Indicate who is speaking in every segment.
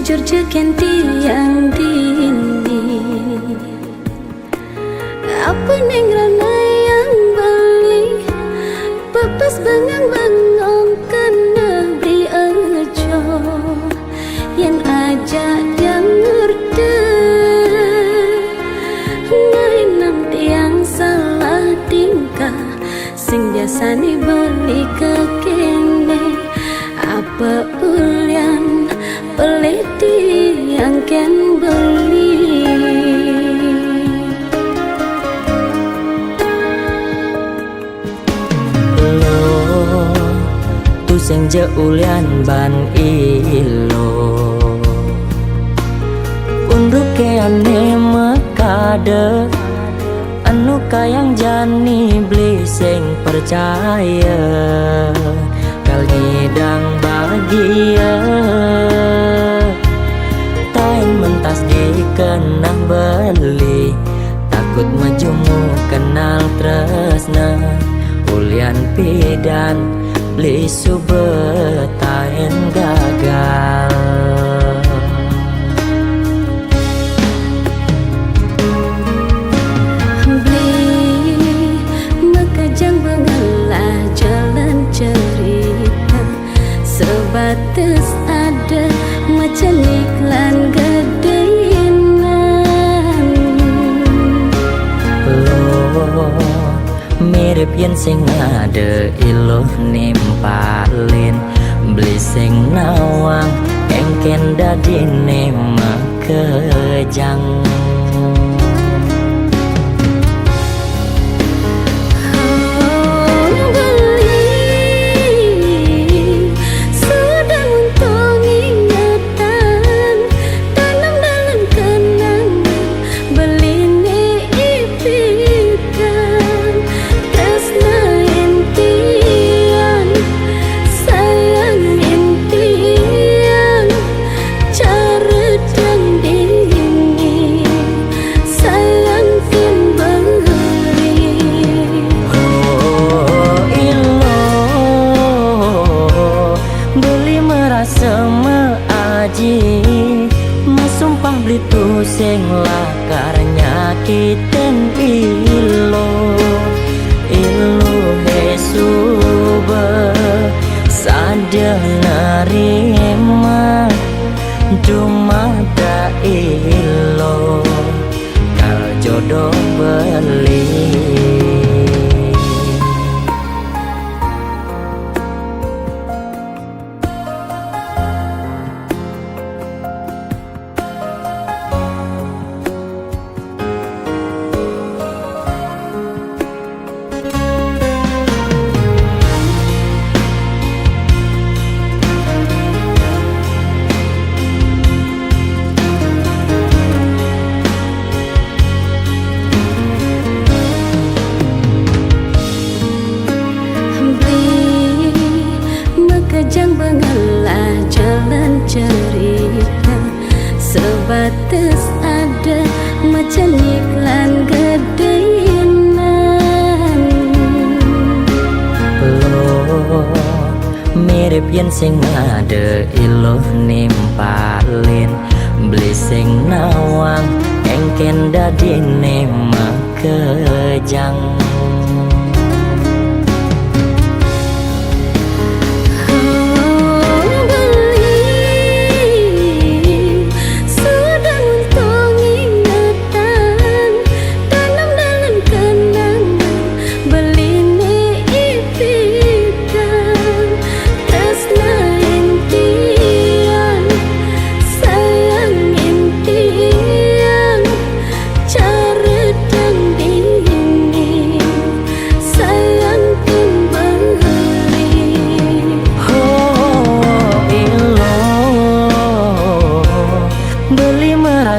Speaker 1: jujur jeken tiang dini. Apa neng rana yang beli papas bengang-bengong kena beri aja yang ajak yang ngerti nainam tiang salah tingkah sing biasane beli ke kene. Apa ulian peliti yang ken beli.
Speaker 2: Sing je ulian ban ilo unruk ke ane makade anu kayang jani beli sing percaya kal ngidang bahagia tain mentas dikenang beli takut majumu kenal tresna ulian pidan beli subetain gagal.
Speaker 1: Beli mekajang bengalah jalan cerita sebatas ada macam iklan gedeinan. Mirip yen sing ada iluh nimpalin beli sing nawang engken dadine makejang. Masumpah beli tu sing lakar nyakitin ilo hesuba sadar narima dumada ilo kal jodoh beli. Kejang bengalah jalan cerita sebatas ada macam iklan gedeinan.
Speaker 2: Mirip yen sing ada iluh nimpalin beli sing nawang engken dadine makejang.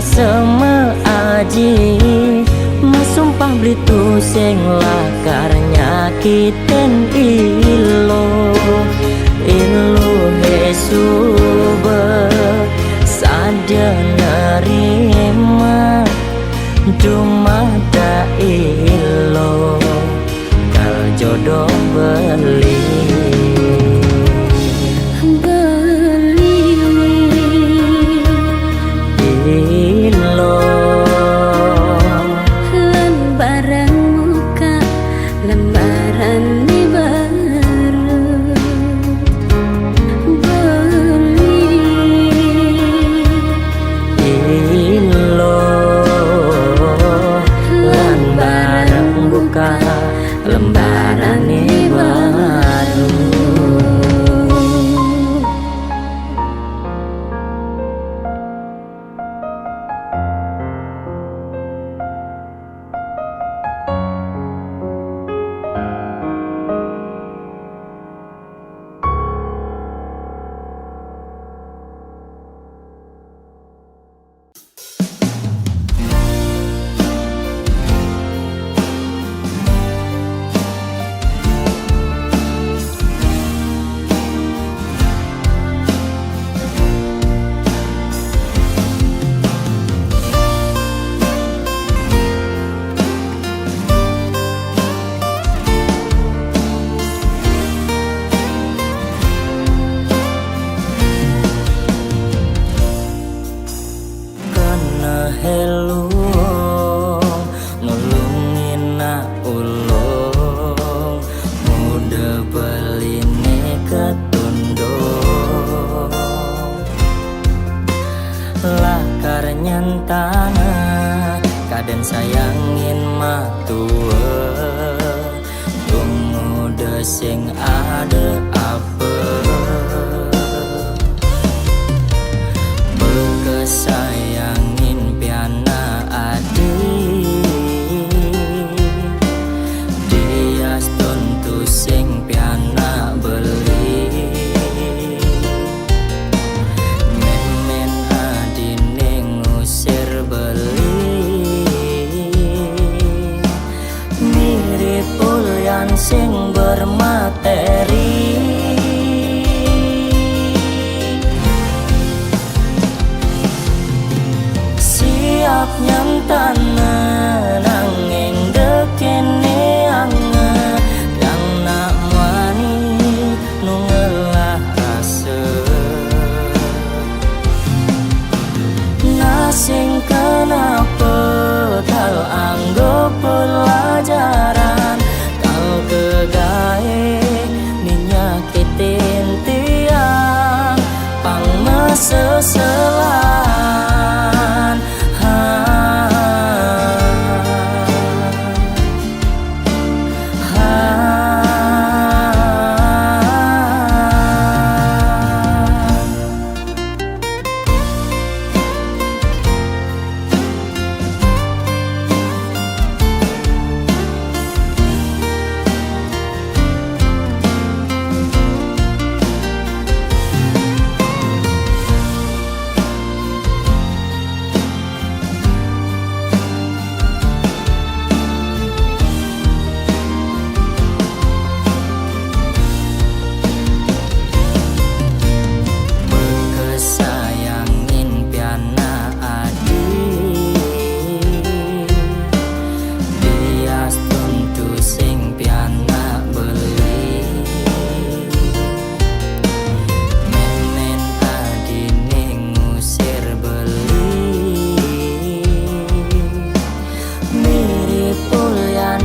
Speaker 1: Sama aji masumpah beli tu sing lakar nyakitin ilo hesuba sadar narima dumada ilo kal jodoh beli.
Speaker 2: tanah kaden sayangin matua tunggu desing ada apa bekesayangin piana adik dia stuntu sing piana beli men adine ngusir beli mirip ulyan sing bermateri siap nyantan nanging dekene ange yang nak wani nungelah ase nasing kenapa kal anggo pelajaran kal kegae ninyakitin tiang pang meseselan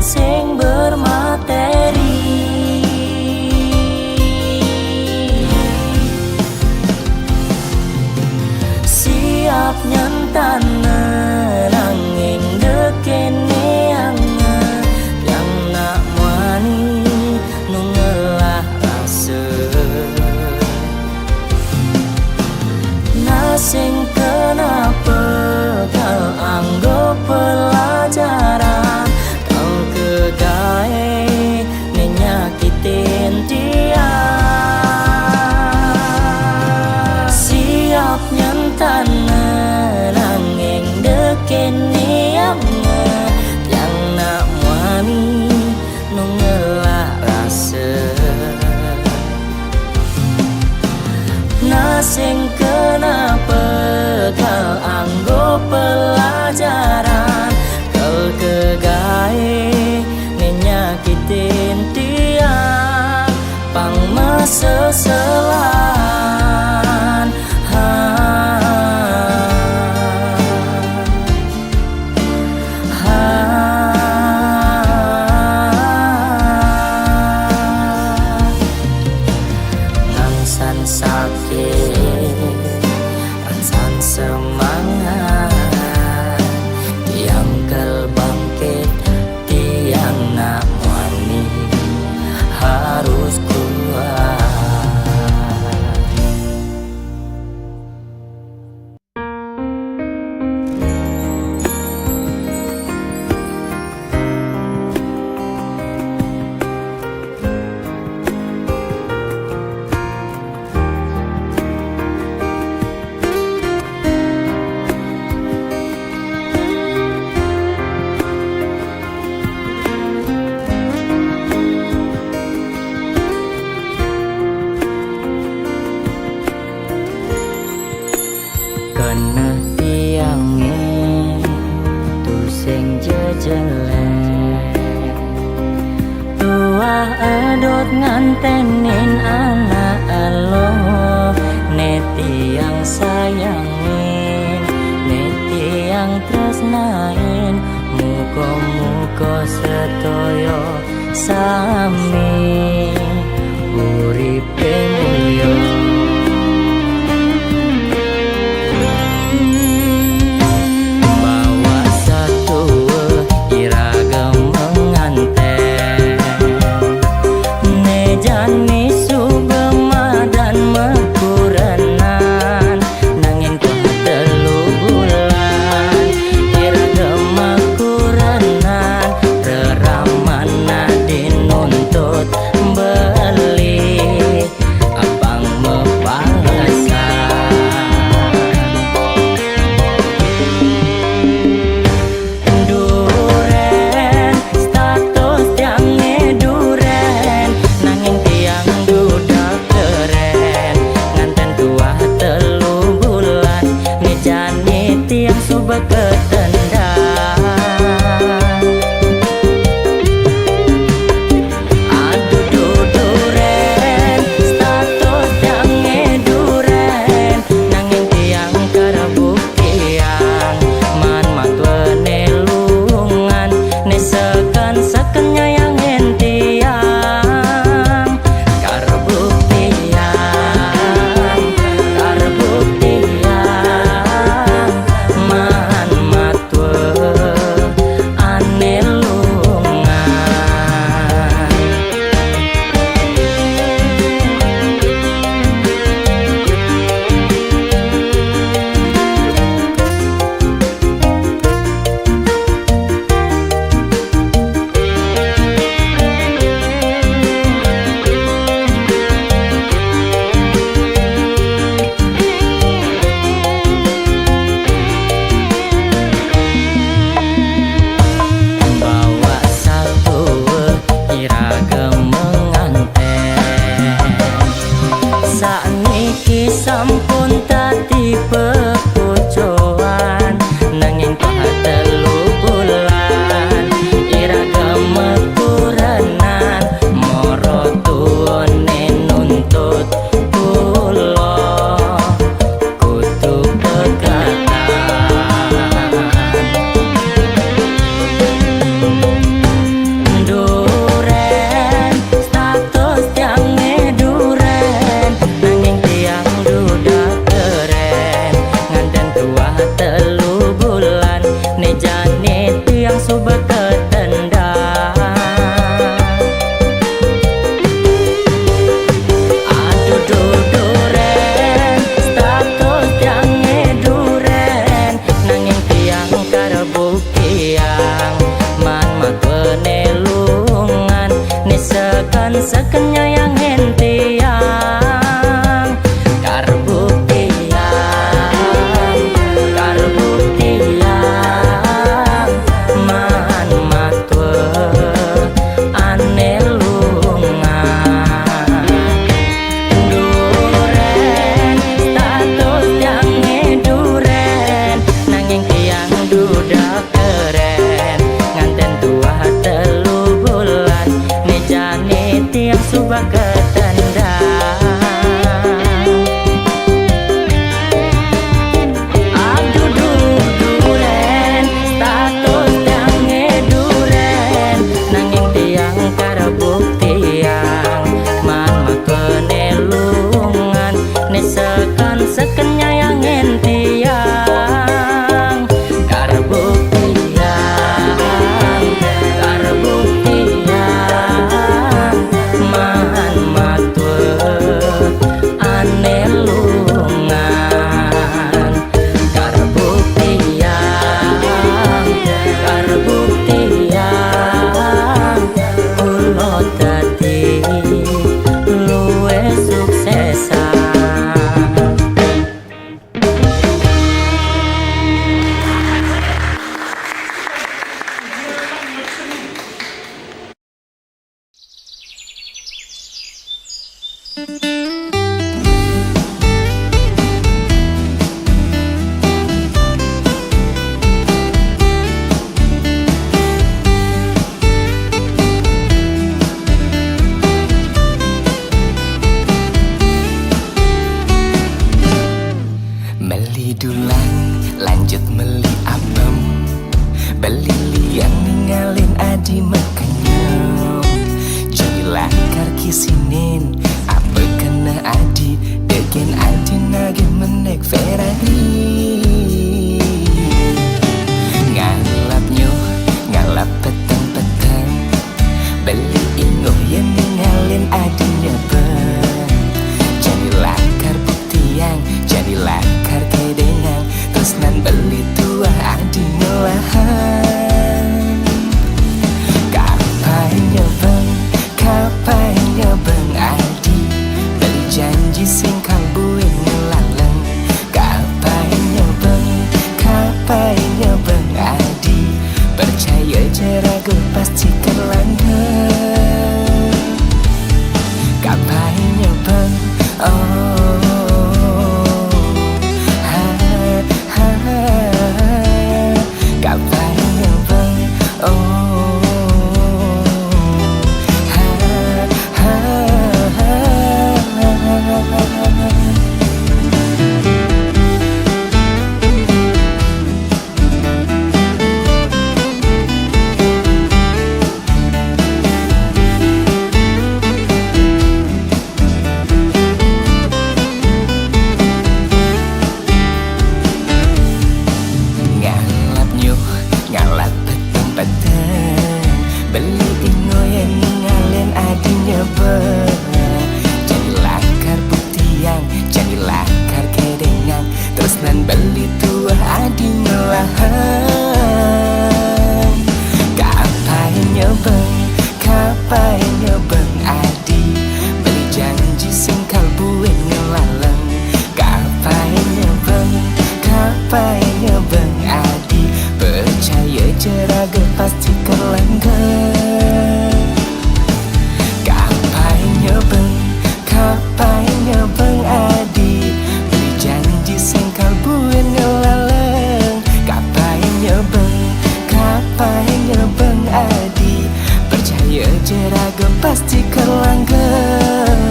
Speaker 2: sing bermateri siap nyantan nanging dekene ange yang nak wani nungelah ase nasing kenapa kal anggo pelajaran kegae nenyakitin dia siap nyantan nanging dekene ange yang nak wani nungelah rasa nasing kenapa kal anggo pelajaran kal kegae nyakitin dia pang meseselan ngangsan sakit angsan semangat yang kel bangkit tiang nak harus kuat. Edot ngantenin anak elo neti yang sayangin neti yang tresnain muka-muka setoyo sami uripe mulya Meli dulang, lanjut meli abem, beli liang ninggalin adi makanya. Jadilah karki sinin, apa kena adi, degen adi nage menek Ferrari. Ngalap nyoh, ngalap petang-petang, beli ingoh yang ninggalin adinya bang. Jadilah kar buktiang, jadilah kar kedengang, terus nan beli tua adi ngelahan. Kapainya bang adi, beli janji sing kalbuin ngelaleng. Kapainya bang adi, percaya jeragu pasti kelanggeng. Kapainya bang, kapainya bang, ngalap nyuh, ngalap petang-petang, beli ingo yang ninggalin adinya bang. Jadilah kar buktiang, jadilah kar kedengang, terus nan beli tua adi ngelahan. Kapainya bang adi, beli janji sing kalbuin ngelaleng. Kapainya bang adi, percaya jeraga pasti kelanggeng. Kapainya bang adi, beli janji sing kalbuin ngelaleng. Kapainya bang adi, percaya jeraga pasti kelanggeng.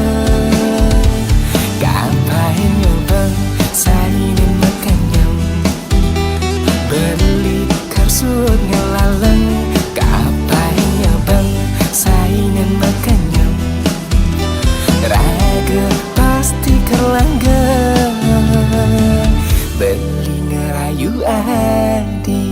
Speaker 2: Kapainya bang, sainin makanyam, beli karsut ngelaleng. Kapainya bang, sainin makanyam, raga pasti kelanggeng. Beli ngerayu adi.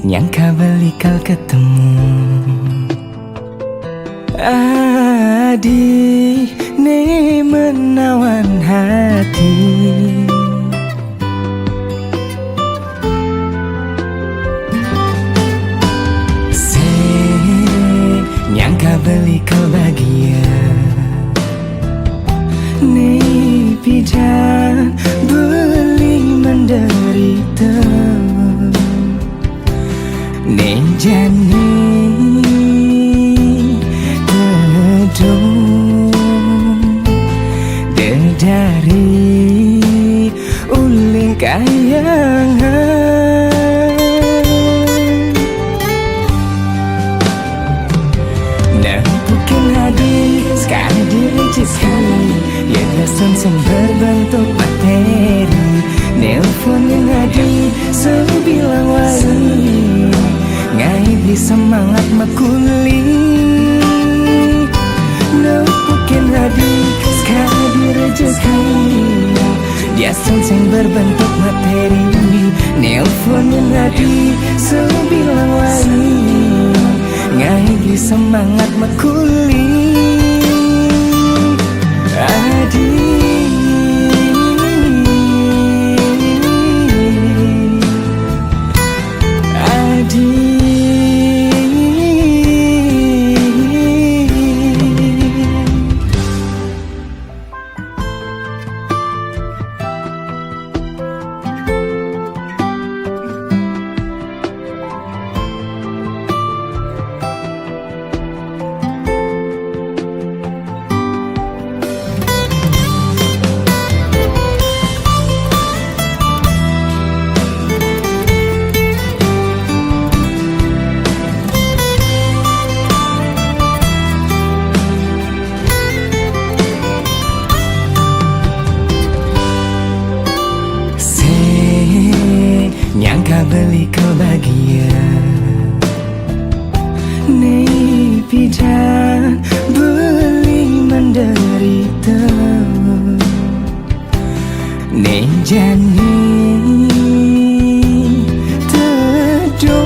Speaker 2: Nyangka beli kau ketemu adi, ne menawan hati. Nyangka beli kau bahagia, ne pijan beli menderita. Nejani gedung dari uling kayangan. Nampukin hadi sekali sekali, ya sen berbentuk materi. Nelpon yang hadi sebilang wali, ngai beli semangat makuli. rezeki. Dia sing berbentuk materi, nelpon yang hati sebilang wali, ngaji semangat makuli. Adi nyangka beli kau bahagia, nih pidan beli menderita, nih jani tedun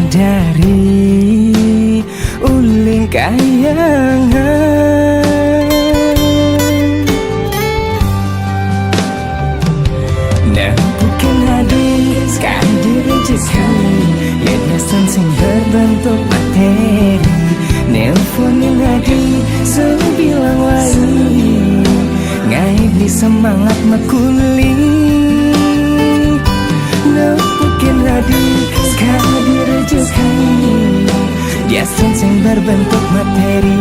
Speaker 2: dari uling kayangan. Bukan hadis, sekali rezeki, ya dasar sing berbentuk materi, nelpon yang hati sebilang wali, ngaibli semangat makuli. Bukan hadis, sekali rezeki, dia sing berbentuk materi,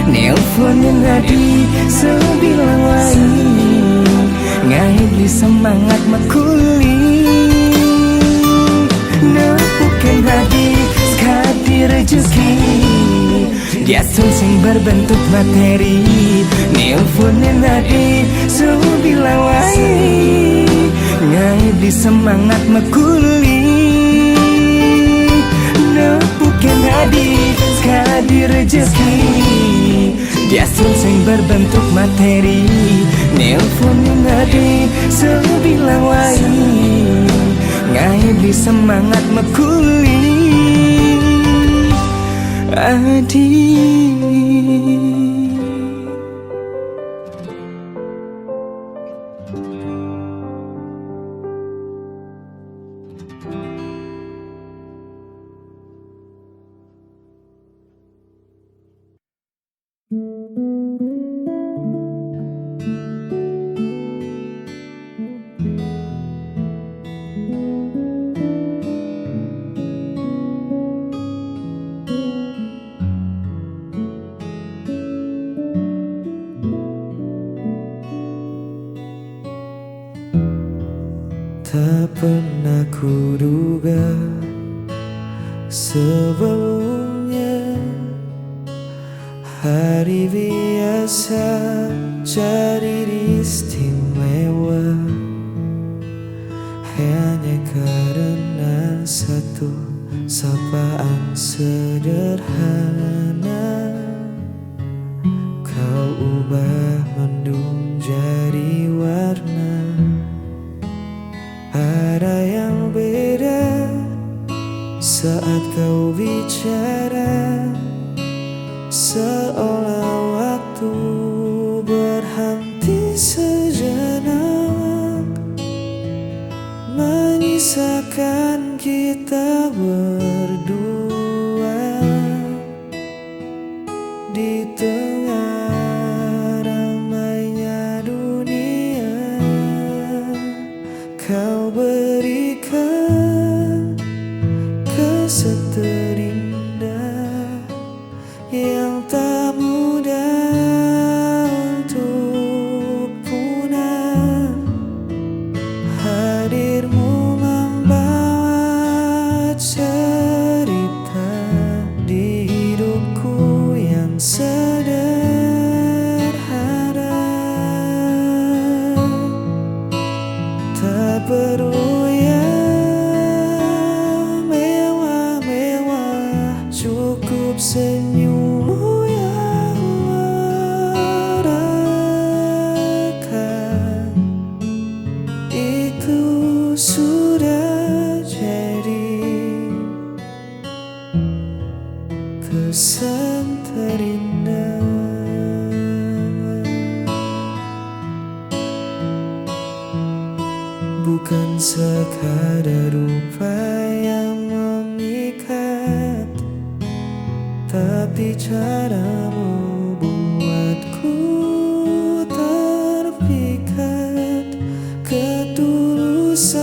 Speaker 2: nelpon yang hati sebilang wali, ngaibli semangat makuli. Bukan hadis, sekali rezeki, dia sing berbentuk materi, nelpon yang hati sebilang wali, ngaibli semangat makuli. Bukan hadis, sekali rezeki, dia sing berbentuk materi, nelpon yang hati sebilang wali, ngaibli semangat makuli. Adi
Speaker 3: tak pernah kuduga sebelumnya hari biasa jadi istimewa hanya karena satu sapaan sederhana. Kau ubah mendung jadi warna. Ada yang beda saat kau bicara, seolah waktu berhenti sejenak, menyisakan kita berdua di tengah ramainya dunia. Kau berikan kesan terindah yang tak mudah untuk punah. Hadirmu membawa cerita di hidupku yang sederhana. Tak perlu yang mewah-mewah, cukup senyummu ya Allah. kesan terindah. Bukan sekadar rupa yang memikat, tapi caramu buatku terpikat. Ketulusan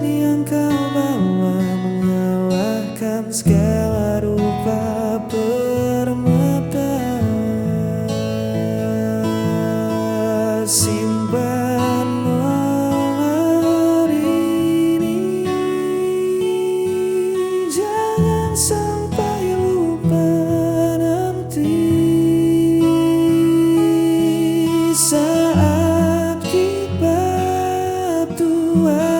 Speaker 3: yang kau bawa mengalahkan segala rupa permata. Simpan hari ini, jangan sampai lupa nanti. Saat kita tua,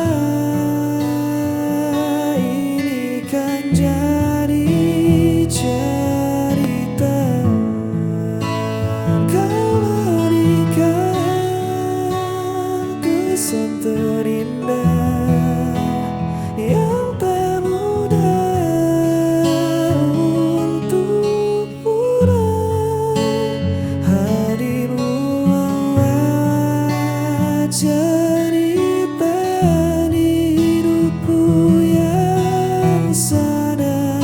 Speaker 3: ini kan jadi cerita. Kau berikan kesan terindah yang tak mudah untuk purah. Hadirmu membuat cerita di hidupku yang sederhana.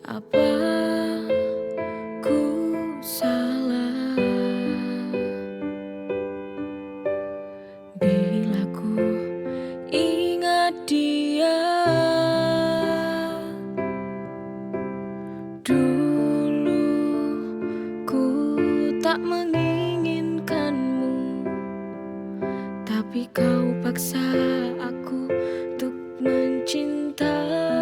Speaker 4: Apa ku salah bila ku ingat dia? Dulu ku tak menginginkanmu, tapi kau paksa aku untuk mencintaimu.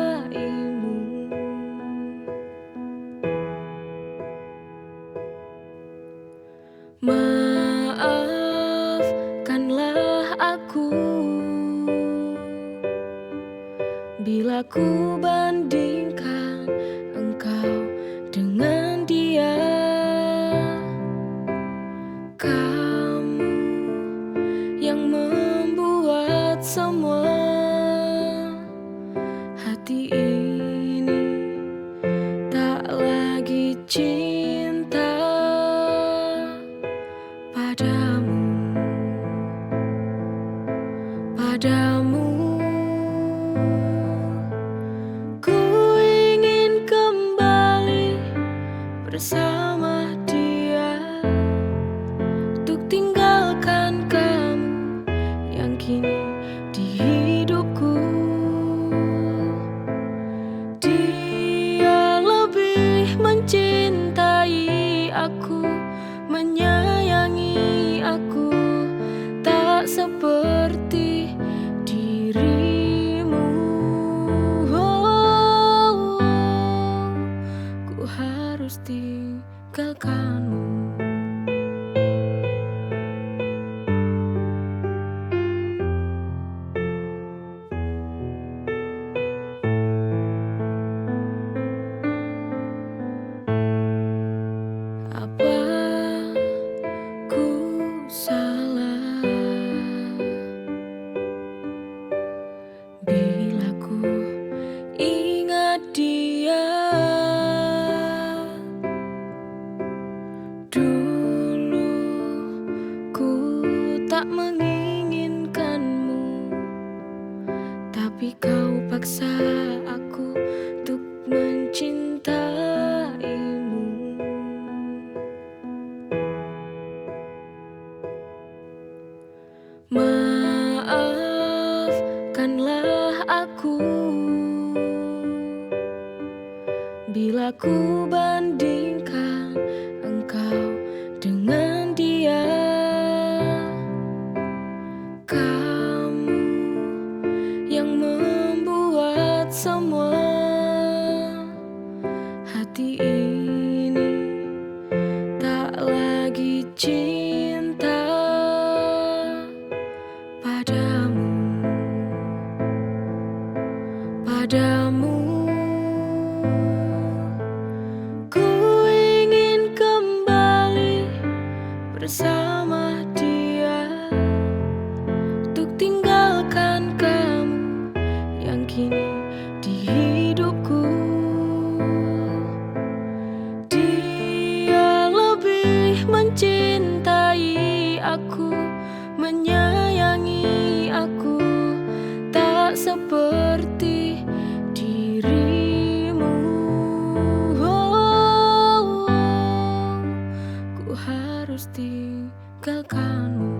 Speaker 4: Maafkanlah aku bila ku bandingkan engkau dengan dia. Kamu yang membuat semua hati ini tak lagi cinta padamu. Ku ingin kembali bersama dia, untuk tinggalkan kamu yang kini di hidupku. Dia lebih mencintai aku, menyayangi aku, tak seperti dirimu. Ku harus tinggalkanmu. Apa ku salah bila ku ingat dia? Dulu bandingkan engkau dengan dia. Kamu yang membuat semua hati ini tak lagi cinta padamu, padamu. Ku ingin kembali bersama dia, untuk tinggalkan kamu yang kini di hidupku. Dia lebih mencintai aku, menyayangi aku, tak seperti dirimu. Ku harus tinggalkanmu.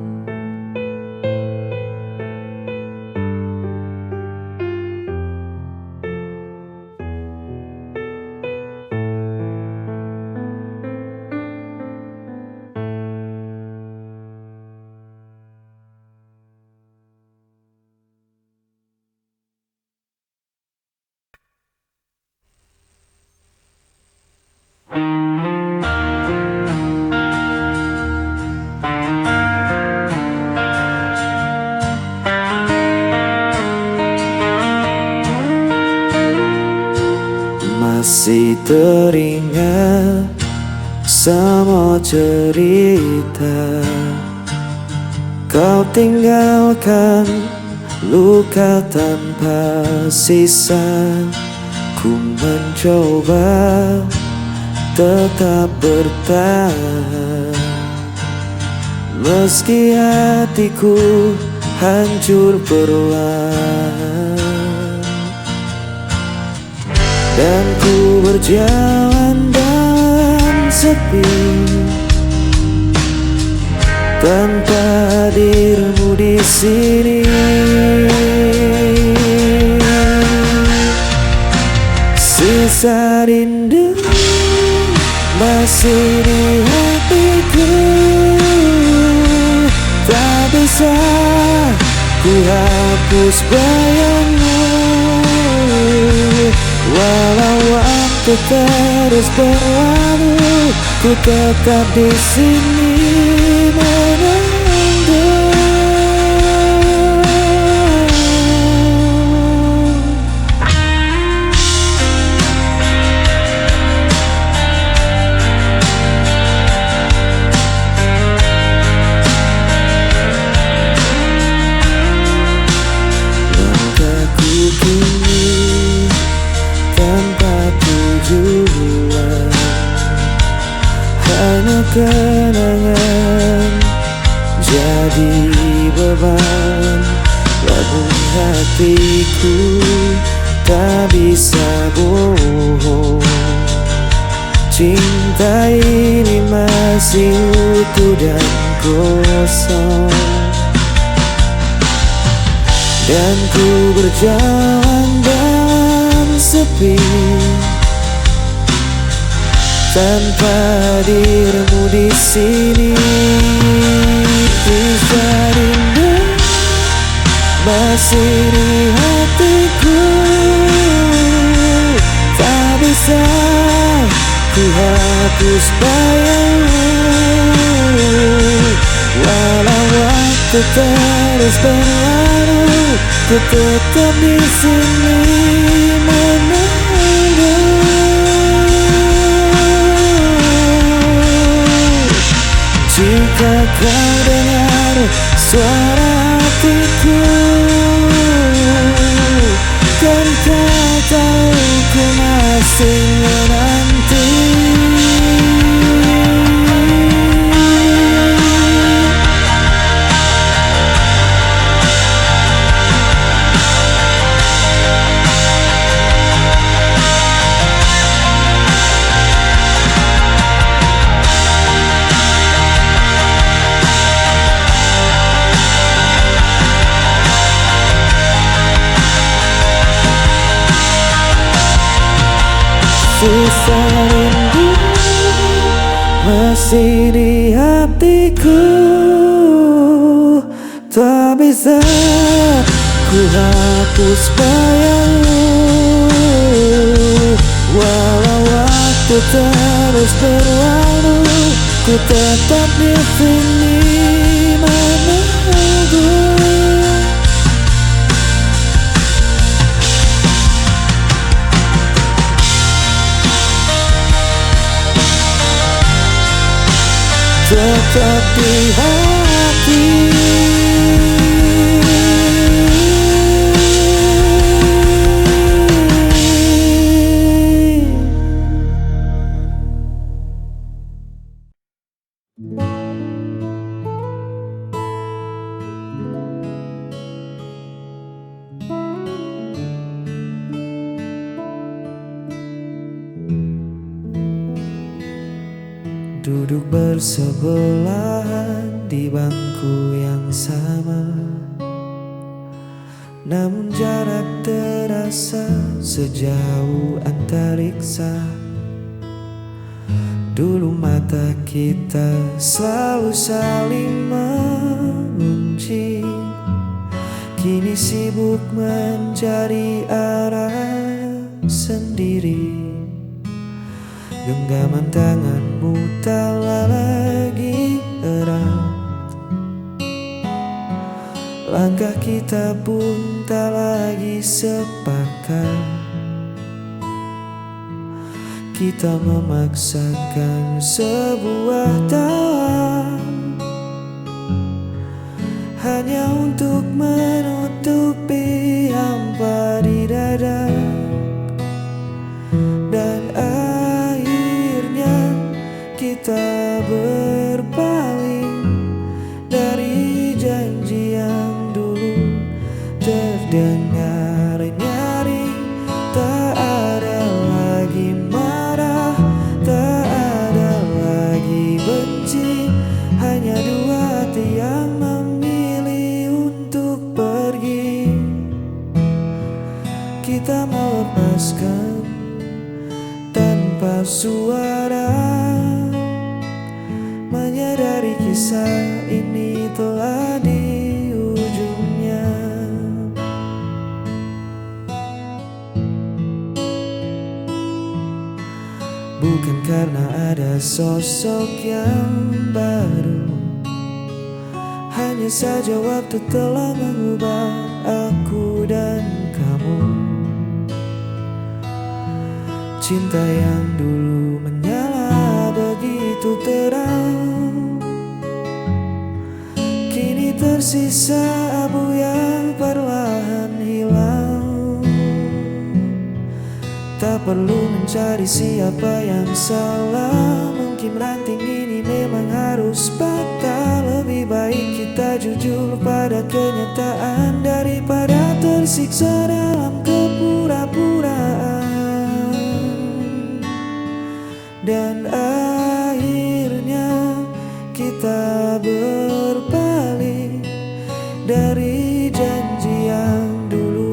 Speaker 3: Masih teringat semua cerita kau tinggalkan luka tanpa sisa. Ku mencoba tetap bertahan, meski hatiku hancur perlahan. Dan ku berjalan dalam sepi, tanpa hadirmu di sini. Sisa rindu masih di hatiku, tak bisa ku hapus bayangmu. Walau waktu terus berlalu, ku tetap di sini menunggu. Langkahku kini tanpa tujuan, hanya kenangan jadi beban. Namun hatiku tak bisa bohong, cinta ini masih utuh dan kosong. Dan ku berjalan dalam sepi, tanpa hadirmu di sini. Sisa rindu masih di hatiku, tak bisa ku hapus bayangmu. Walau waktu terus berlalu, ku tetap di sini menunggu. Jika kau dengar suara hatiku, kan kau tahu ku masih menanti. isi di hatiku tak bisa ku hapus bayangmu. Walau waktu terus berlalu, ku tetap di sini menunggu. Tetap di hati. Duduk bersebelahan di bangku yang sama, namun jarak terasa sejauh antariksa. Dulu mata kita selalu saling mengunci, kini sibuk mencari arah sendiri. Genggaman tanganmu tak lagi erat, langkah kita pun tak lagi sepakat. Kita memaksakan sebuah tawa hanya untuk menutupi hampa di dada. Dan akhirnya kita berpaling dari janji yang dulu terdengar nyaring. Tak ada lagi marah, tak ada lagi benci, hanya dua hati yang memilih untuk pergi. Kita melepaskan tanpa suara, menyadari kisah ini telah di ujungnya. Bukan karena ada sosok yang baru, hanya saja waktu telah mengubah aku dan kamu. Cinta yang dulu menyala begitu terang, kini tersisa abu yang perlahan hilang. Tak perlu mencari siapa yang salah, mungkin ranting ini memang harus patah. Lebih baik kita jujur pada kenyataan daripada tersiksa dalam kepura-puraan. Dan akhirnya kita berpaling dari janji yang dulu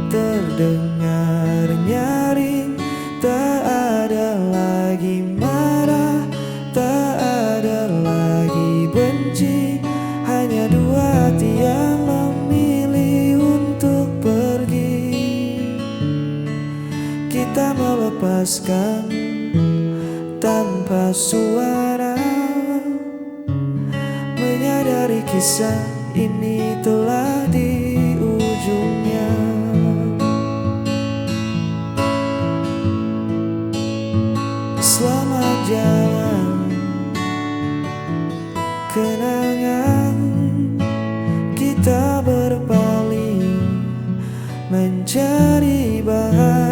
Speaker 3: terdengar nyaring. Tak ada lagi marah, tak ada lagi benci, hanya dua hati yang memilih untuk pergi. Kita melepaskan tanpa suara, menyadari kisah ini telah di ujungnya. Selamat jalan kenangan, kita berpaling mencari bahagia.